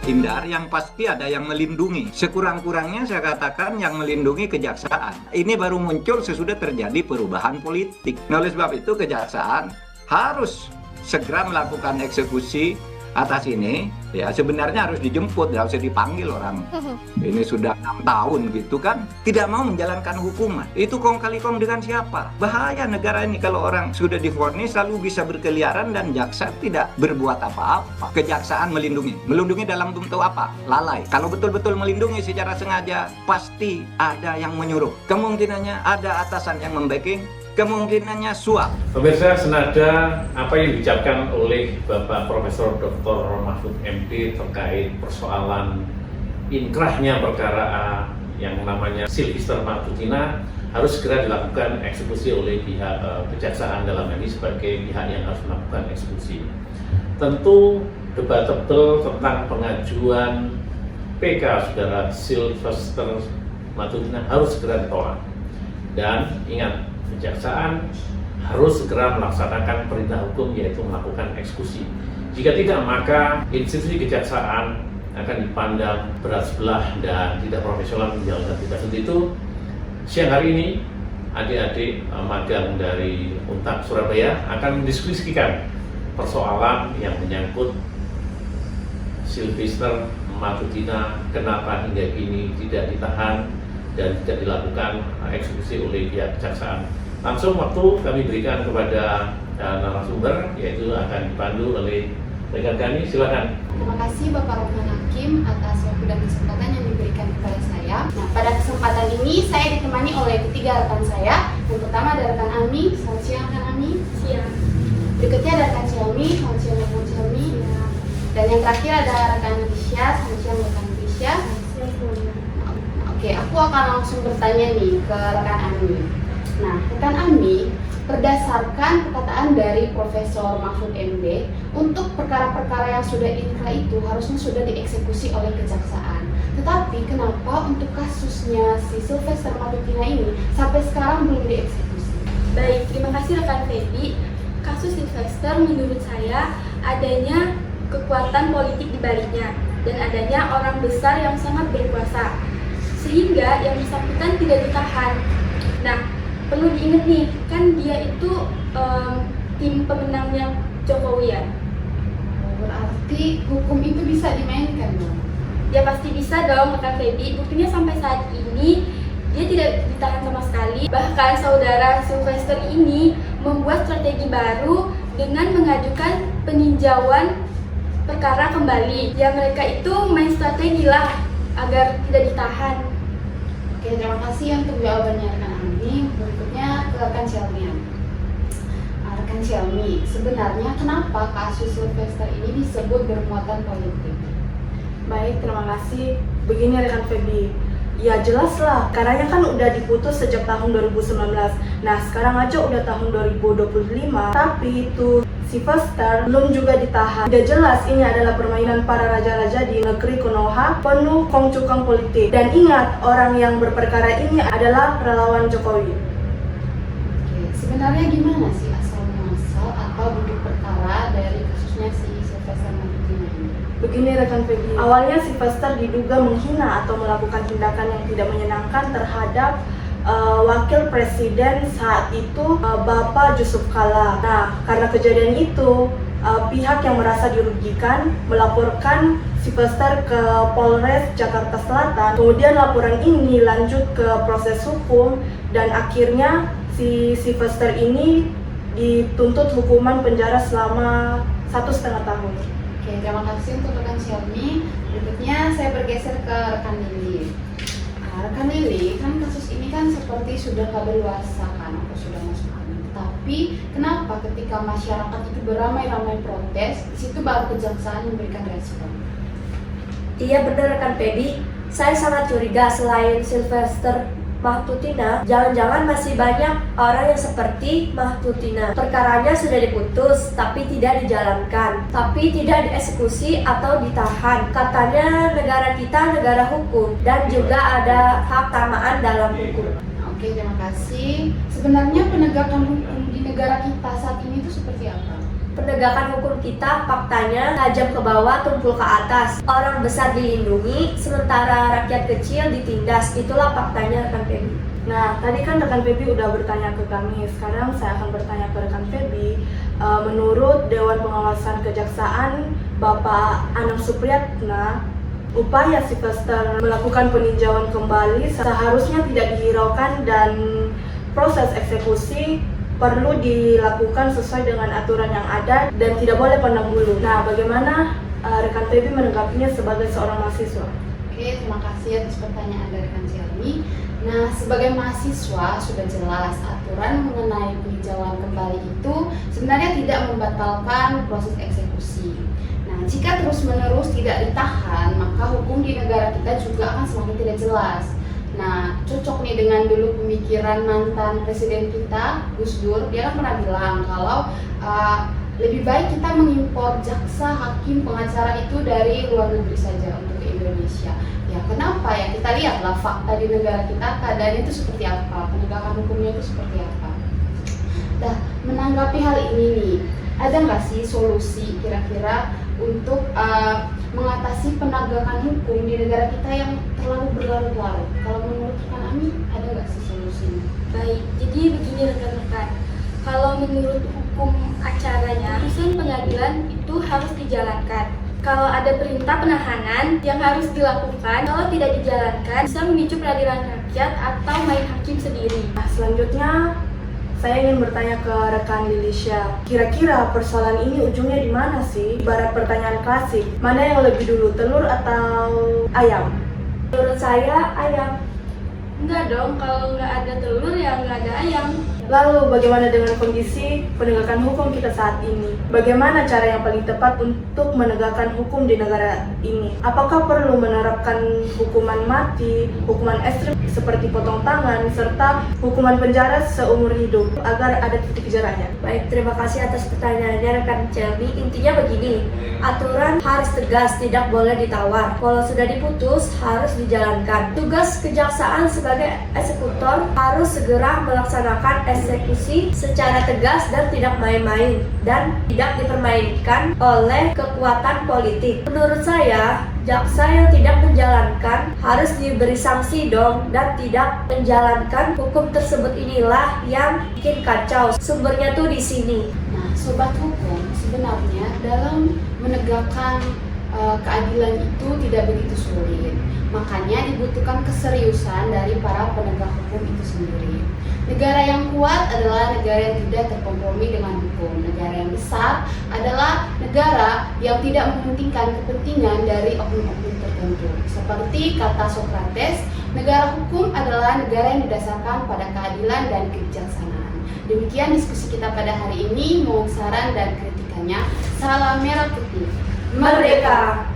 hindar, yang pasti ada yang melindungi. Sekurang-kurangnya saya katakan yang melindungi kejaksaan. Ini baru muncul sesudah terjadi perubahan politik. Nah, oleh sebab itu kejaksaan harus segera melakukan eksekusi atas ini. Ya sebenarnya harus dijemput, nggak usah dipanggil orang. Ini sudah 6 tahun gitu kan, tidak mau menjalankan hukuman. Itu kong kali kong dengan siapa? Bahaya negara ini kalau orang sudah divonis lalu bisa berkeliaran dan jaksa tidak berbuat apa-apa. Kejaksaan melindungi dalam bentuk apa? Lalai. Kalau betul-betul melindungi secara sengaja, pasti ada yang menyuruh. Kemungkinannya ada atasan yang membacking, kemungkinannya suap. Pemirsa, senada apa yang diucapkan oleh Bapak Profesor Dr. Mahfud MD terkait persoalan inkrahnya perkara yang namanya Sylvester Matutina harus segera dilakukan eksekusi oleh pihak kejaksaan, dalam ini sebagai pihak yang harus melakukan eksekusi. Tentu debatable tentang pengajuan PK saudara Sylvester Matutina harus segera ditolak. Dan ingat, kejaksaan harus segera melaksanakan perintah hukum, yaitu melakukan eksekusi. Jika tidak, maka institusi kejaksaan akan dipandang berat sebelah dan tidak profesional menjalankan tugas. Untuk itu, siang hari ini adik-adik magang dari Untak Surabaya akan mendiskusikan persoalan yang menyangkut Sylvester Matutina, kenapa hingga kini tidak ditahan dan tidak dilakukan eksekusi oleh pihak kejaksaan. Langsung waktu kami berikan kepada narasumber, yaitu akan dipandu oleh rekan kami. Silakan. Terima kasih Bapak Rohman Hakim atas waktu dan kesempatan yang diberikan kepada saya. Nah, pada kesempatan ini saya ditemani oleh ketiga rekan saya. Yang pertama ada rekan Ami. Selamat siang rekan Ami. Siang. Berikutnya ada rekan Ciami. Selamat siang rekan Ciami. Siang. Dan yang terakhir ada rekan Tisha. Selamat siang rekan Tisha. Oke, aku akan langsung bertanya nih ke rekan Ami. Nah, rekan Ami, berdasarkan perkataan dari Profesor Mahfud MD, untuk perkara-perkara yang sudah inkrah itu harusnya sudah dieksekusi oleh kejaksaan. Tetapi kenapa untuk kasusnya si Sylvester Matutina ini sampai sekarang belum dieksekusi? Baik, terima kasih rekan Feby. Kasus Sylvester menurut saya adanya kekuatan politik di baliknya dan adanya orang besar yang sangat berkuasa, sehingga yang bersangkutan tidak ditahan. Nah, perlu diingat nih, kan dia itu tim pemenangnya Jokowi ya. Berarti hukum itu bisa dimainkan dong? Ya pasti bisa dong, rekan Feby. Buktinya sampai saat ini dia tidak ditahan sama sekali. Bahkan saudara Sylvester ini membuat strategi baru dengan mengajukan peninjauan perkara kembali. Ya mereka itu main strategi lah agar tidak ditahan. Oke, terima kasih untuk jawabannya rekan Ami. Berikutnya ke rekan Xiaomi. Rekan Xiaomi, sebenarnya kenapa kasus Sylvester ini disebut bermuatan politik? Baik, terima kasih. Begini rekan Feby, ya jelas lah, karena kan udah diputus sejak tahun 2019. Nah sekarang aja udah tahun 2025, tapi itu Sylvester belum juga ditahan. Udah jelas ini adalah permainan para raja-raja di negeri Konoha, penuh kongcukang politik. Dan ingat, orang yang berperkara ini adalah relawan Jokowi. Oke, sebenarnya gimana sih asal-muasal atau duduk perkara dari kasusnya si Sylvester Matutina ini? Begini rekan Feby, awalnya Sylvester diduga menghina atau melakukan tindakan yang tidak menyenangkan terhadap wakil presiden saat itu Bapak Yusuf Kala. Nah, karena kejadian itu pihak yang merasa dirugikan melaporkan Sylvester ke Polres Jakarta Selatan. Kemudian laporan ini lanjut ke proses hukum dan akhirnya si Sylvester ini dituntut hukuman penjara selama 1,5 tahun. Oke, terima kasih untuk rekan Xiaomi. Berikutnya saya bergeser ke rekan Lili. Rekan Lili, kan kasus ini kan seperti sudah kadaluarsa kan, atau sudah masuk angin. Tapi kenapa ketika masyarakat itu beramai-ramai protes, di situ baru kejaksaan memberikan respon? Iya benar rekan Feby, saya sangat curiga selain Sylvester Matutina, jangan-jangan masih banyak orang yang seperti Matutina. Perkaranya sudah diputus, tapi tidak dijalankan, tapi tidak dieksekusi atau ditahan. Katanya negara kita negara hukum, dan juga ada hak tamaan dalam hukum. Oke, terima kasih. Sebenarnya penegakan hukum di negara kita saat ini itu seperti apa? Penegakan hukum kita faktanya tajam ke bawah, tumpul ke atas. Orang besar dilindungi, sementara rakyat kecil ditindas. Itulah faktanya rekan Feby. Nah, tadi kan rekan Feby udah bertanya ke kami. Sekarang saya akan bertanya ke rekan Feby. Menurut Dewan Pengawasan Kejaksaan, Bapak Anam Supriyatna, upaya Sylvester melakukan peninjauan kembali seharusnya tidak dihiraukan dan proses eksekusi perlu dilakukan sesuai dengan aturan yang ada dan tidak boleh pandang bulu. Nah, bagaimana rekan Feby menanggapinya sebagai seorang mahasiswa? Oke, terima kasih atas pertanyaan dari rekan Cialmi. Nah, sebagai mahasiswa sudah jelas aturan mengenai peninjauan kembali itu sebenarnya tidak membatalkan proses eksekusi. Nah, jika terus-menerus tidak ditahan, maka hukum di negara kita juga akan semakin tidak jelas. Nah, cocok nih dengan dulu pemikiran mantan presiden kita, Gus Dur. Dia kan pernah bilang kalau lebih baik kita mengimpor jaksa, hakim, pengacara itu dari luar negeri saja untuk ke Indonesia. Ya, kenapa ya? Kita lihatlah fakta di negara kita, keadaannya itu seperti apa, penegakan hukumnya itu seperti apa. Nah, menanggapi hal ini nih, ada nggak sih solusi kira-kira untuk mengatasi penegakan hukum di negara kita yang terlalu berlarut-larut? Kalau menurut rekan Ami, ada nggak sih solusinya? Baik, jadi begini rekan-rekan. Kalau menurut hukum acaranya, putusan pengadilan itu harus dijalankan. Kalau ada perintah penahanan yang harus dilakukan, kalau tidak dijalankan bisa memicu peradilan rakyat atau main hakim sendiri. Nah, selanjutnya saya ingin bertanya ke rekan Lilisha. Kira-kira persoalan ini ujungnya di mana sih? Ibarat pertanyaan klasik, mana yang lebih dulu, telur atau ayam? Menurut saya, ayam. Enggak dong, kalau nggak ada telur ya nggak ada ayam. Lalu bagaimana dengan kondisi penegakan hukum kita saat ini? Bagaimana cara yang paling tepat untuk menegakkan hukum di negara ini? Apakah perlu menerapkan hukuman mati, hukuman ekstrim seperti potong tangan, serta hukuman penjara seumur hidup agar ada titik jeraknya? Baik, terima kasih atas pertanyaannya rekan Celmi. Intinya begini, aturan harus tegas, tidak boleh ditawar. Kalau sudah diputus, harus dijalankan. Tugas kejaksaan sebagai eksekutor harus segera melaksanakan eksekusi secara tegas dan tidak main-main dan tidak dipermainkan oleh kekuatan politik. Menurut saya, jaksa yang tidak menjalankan harus diberi sanksi dong, dan tidak menjalankan hukum tersebut inilah yang bikin kacau. Sumbernya tuh di sini. Nah, sobat hukum, sebenarnya dalam menegakkan keadilan itu tidak begitu sulit. Makanya dibutuhkan keseriusan dari para penegak hukum itu sendiri. Negara yang kuat adalah negara yang tidak terkompromi dengan hukum. Negara yang besar adalah negara yang tidak mementingkan kepentingan dari oknum-oknum tertentu. Seperti kata Socrates, negara hukum adalah negara yang didasarkan pada keadilan dan kebijaksanaan. Demikian diskusi kita pada hari ini. Mohon saran dan kritikannya. Salam Merah Putih. Merdeka!